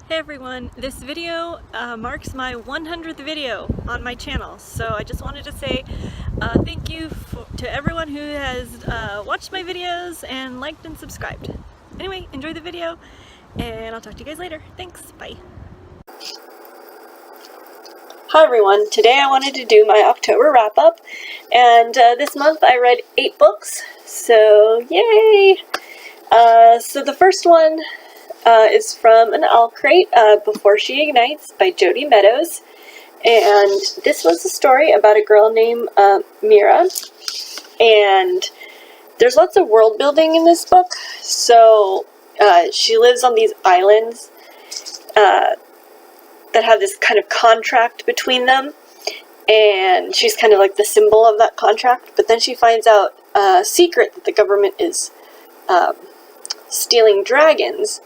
Hey everyone, this video marks my 100th video on my channel, so I just wanted to say thank you to everyone who has watched my videos and liked and subscribed. Anyway, enjoy the video, and I'll talk to you guys later. Thanks, bye. Hi everyone, today I wanted to do my October wrap-up, and this month I read 8 books, so yay! So the first one is from an Owl Crate, Before She Ignites by Jodi Meadows. And this was a story about a girl named Mira. And there's lots of world building in this book. So she lives on these islands that have this kind of contract between them. And she's kind of like the symbol of that contract. But then she finds out a secret that the government is stealing dragons.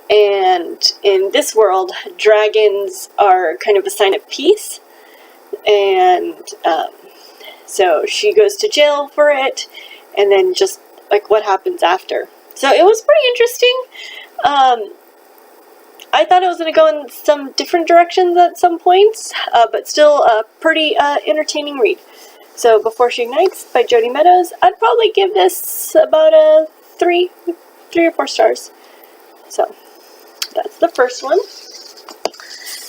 And in this world, dragons are kind of a sign of peace, and so she goes to jail for it, and then just like what happens after. So it was pretty interesting. I thought it was going to go in some different directions at some points, but still a pretty entertaining read. So Before She Ignites by Jodi Meadows, I'd probably give this about a 3 or 4 stars. So that's the first one.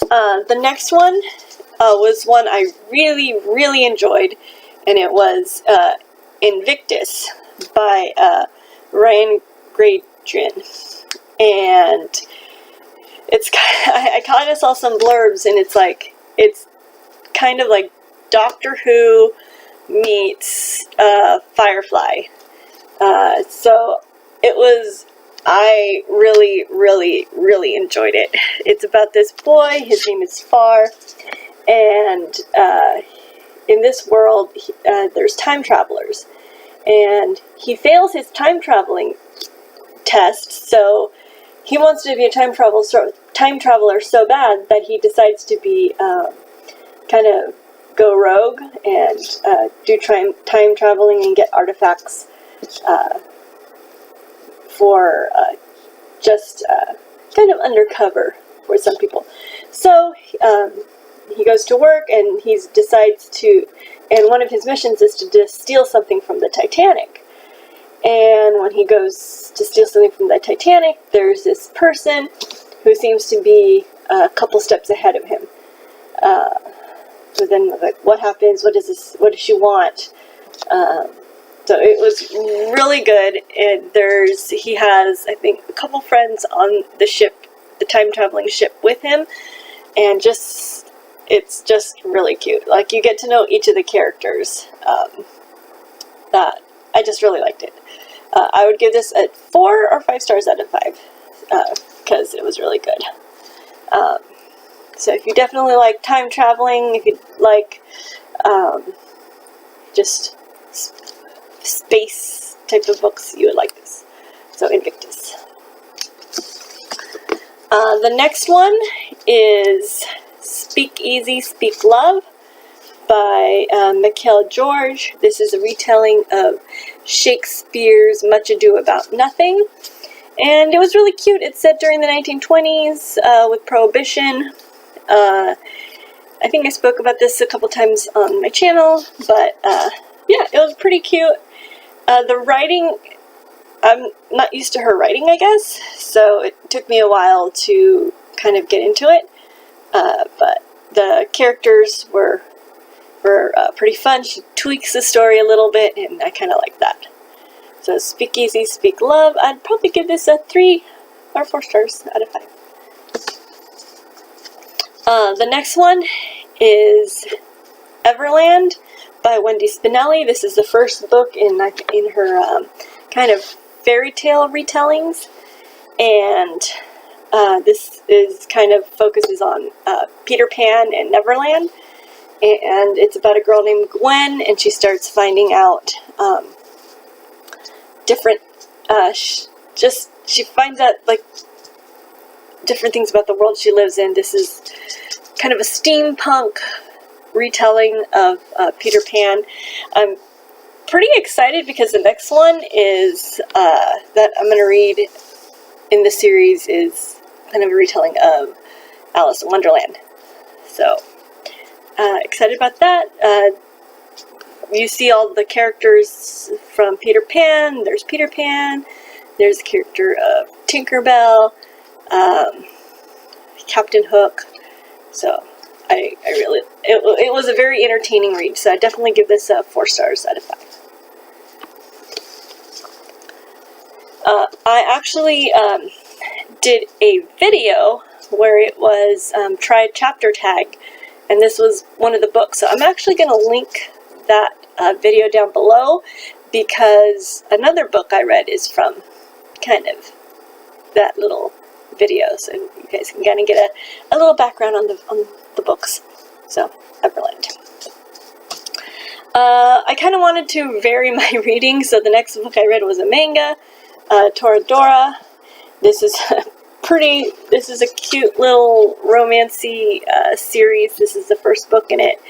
The next one was one I really enjoyed, and it was Invictus by Ryan Gradrin. And it's I kind of saw some blurbs, and it's kind of like Doctor Who meets Firefly. So it was. I really enjoyed it. It's about this boy, his name is Far, and in this world there's time travelers, and he fails his time traveling test, so he wants to be a time traveler so bad that he decides to be kind of go rogue and do time traveling and get artifacts for just kind of undercover for some people. So he goes to work, and he decides to, and one of his missions is to steal something from the Titanic. And when he goes to steal something from the Titanic, there's this person who seems to be a couple steps ahead of him. So then, like, what happens? What does she want? So it was really good, and he has, I think, a couple friends on the ship, the time-traveling ship with him, and it's just really cute. Like, you get to know each of the characters. That I just really liked it. I would give this a 4 or 5 stars out of 5, because it was really good. So if you definitely like time traveling, if you like just space type of books, you would like this. So Invictus. The next one is Speak Easy, Speak Love by Mikhail George. This is a retelling of Shakespeare's Much Ado About Nothing, and it was really cute. It's set during the 1920s with Prohibition. I think I spoke about this a couple times on my channel, but yeah, it was pretty cute. The writing, I'm not used to her writing, I guess, so it took me a while to kind of get into it, but the characters were pretty fun. She tweaks the story a little bit, and I kind of like that. So Speak Easy, Speak Love, I'd probably give this a 3 or 4 stars out of 5. The next one is Everland by Wendy Spinelli. This is the first book in her kind of fairy tale retellings, and this is kind of focuses on Peter Pan and Neverland, and it's about a girl named Gwen, and she starts finding out different she finds out like different things about the world she lives in. This is kind of a steampunk retelling of Peter Pan. I'm pretty excited because the next one is that I'm going to read in the series is kind of a retelling of Alice in Wonderland. So, excited about that. You see all the characters from Peter Pan. There's Peter Pan. There's the character of Tinkerbell, Captain Hook. So I really, it was a very entertaining read. So I definitely give this 4 stars out of 5. I actually did a video where it was try chapter tag, and this was one of the books. So I'm actually going to link that video down below, because another book I read is from kind of that little video, so you guys can kind of get a little background on the books. So Everland. I kind of wanted to vary my reading, so the next book I read was a manga, Toradora. This is a cute little romancy series. This is the first book in it.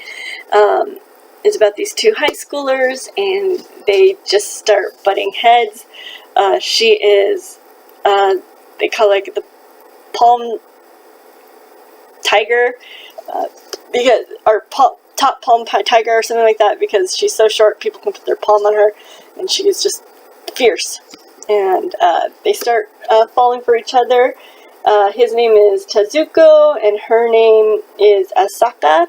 It's about these 2 high schoolers, and they just start butting heads. She is, they call it like the palm tiger, because, or top palm tiger or something like that, because she's so short people can put their palm on her, and she is just fierce. And they start falling for each other. His name is Tezuko, and her name is Asaka,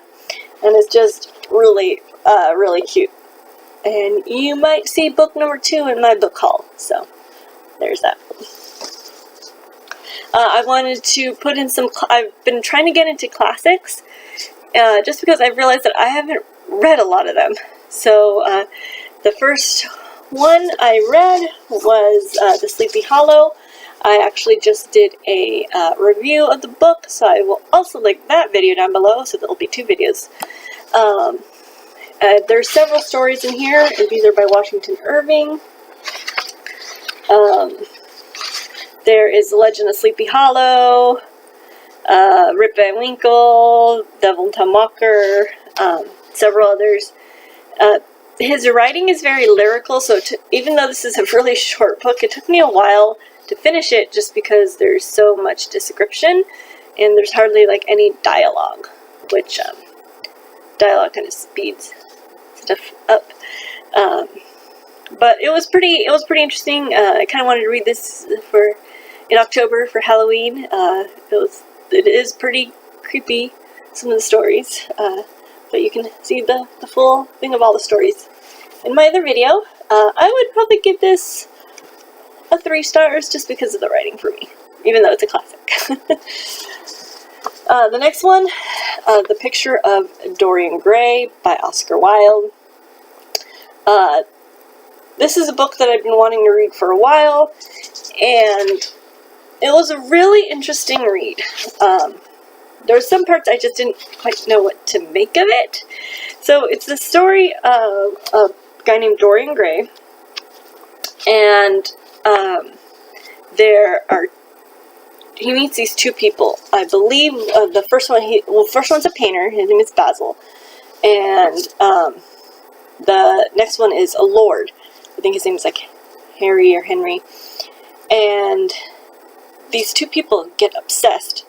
and it's just really, really cute. And you might see book number 2 in my book haul, so there's that. I wanted to put in some, I've been trying to get into classics, just because I've realized that I haven't read a lot of them. So the first one I read was The Sleepy Hollow. I actually just did a review of the book, so I will also link that video down below, so there'll be 2 videos. There's several stories in here, and these are by Washington Irving. There is The Legend of Sleepy Hollow, Rip Van Winkle, Devil and Tom Walker, several others. His writing is very lyrical, so even though this is a really short book, it took me a while to finish it, just because there's so much description, and there's hardly like any dialogue, which dialogue kind of speeds stuff up. But it was pretty interesting. I kind of wanted to read this in October for Halloween. It is pretty creepy, some of the stories, but you can see the full thing of all the stories in my other video. I would probably give this a 3 stars just because of the writing for me, even though it's a classic. The next one, The Picture of Dorian Gray by Oscar Wilde. This is a book that I've been wanting to read for a while, and it was a really interesting read. There were some parts I just didn't quite know what to make of it. So it's the story of a guy named Dorian Gray, and he meets these 2 people. I believe the first one's a painter. His name is Basil, and the next one is a lord. I think his name is like Harry or Henry. And these 2 people get obsessed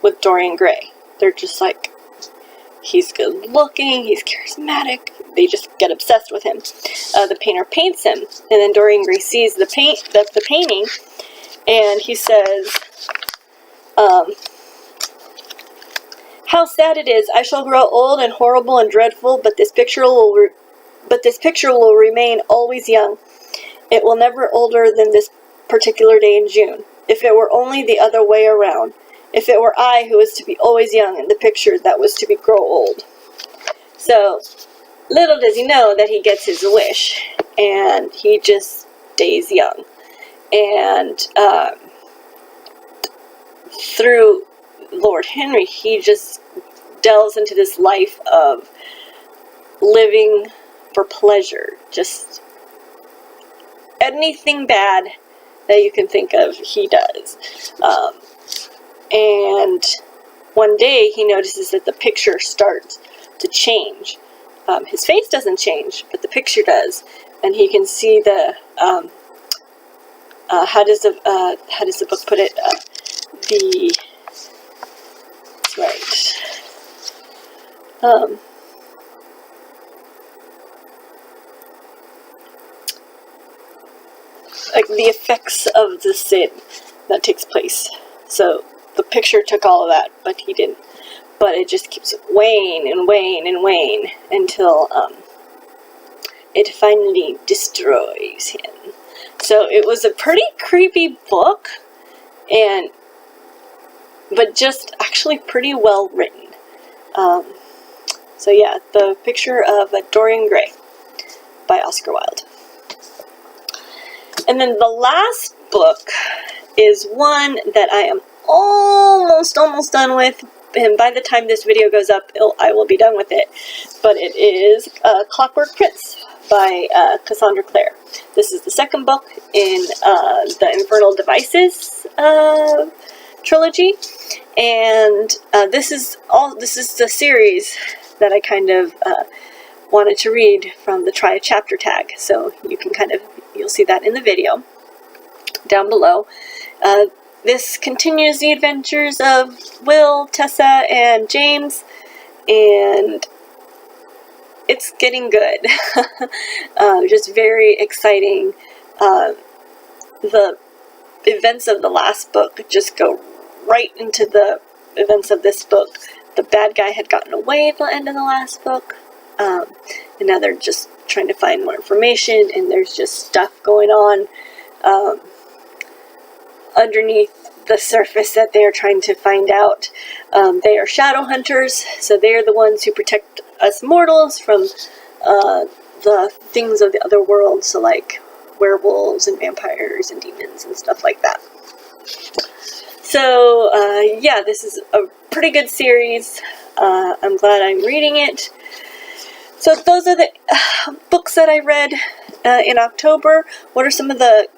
with Dorian Gray. They're just like, he's good looking, he's charismatic. They just get obsessed with him. The painter paints him, and then Dorian Gray sees the painting, and he says, "How sad it is! I shall grow old and horrible and dreadful, but this picture will remain always young. It will never older than this particular day in June. If it were only the other way around. If it were I who was to be always young and the picture that was to be grow old." So, little does he know that he gets his wish, and he just stays young. And through Lord Henry, he just delves into this life of living for pleasure. Just anything bad that you can think of, he does. And one day he notices that the picture starts to change. His face doesn't change, but the picture does, and he can see the how does the book put it? like the effects of the sin that takes place. So the picture took all of that, but he didn't. But it just keeps weighing and weighing and weighing until it finally destroys him. So it was a pretty creepy book, but just actually pretty well written. So yeah, The Picture of Dorian Gray by Oscar Wilde. And then the last book is one that I am almost done with, and by the time this video goes up, I will be done with it. But it is Clockwork Prince by Cassandra Clare. This is the second book in the Infernal Devices trilogy, and this is the series that I kind of wanted to read from the Try a Chapter tag. So you can you'll see that in the video down below. This continues the adventures of Will, Tessa, and James, and it's getting good. Just very exciting. The events of the last book just go right into the events of this book. The bad guy had gotten away at the end of the last book, and now they're just trying to find more information, and there's just stuff going on underneath the surface that they are trying to find out. They are shadow hunters, so they are the ones who protect us mortals from the things of the other world, so like werewolves and vampires and demons and stuff like that. So yeah, this is a pretty good series. I'm glad I'm reading it. So those are the books that I read in October. What are some of the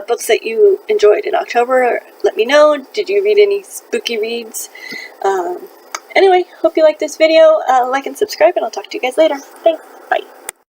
books that you enjoyed in October? Let me know. Did you read any spooky reads? Anyway, hope you like this video. Like and subscribe, and I'll talk to you guys later. Thanks. Bye.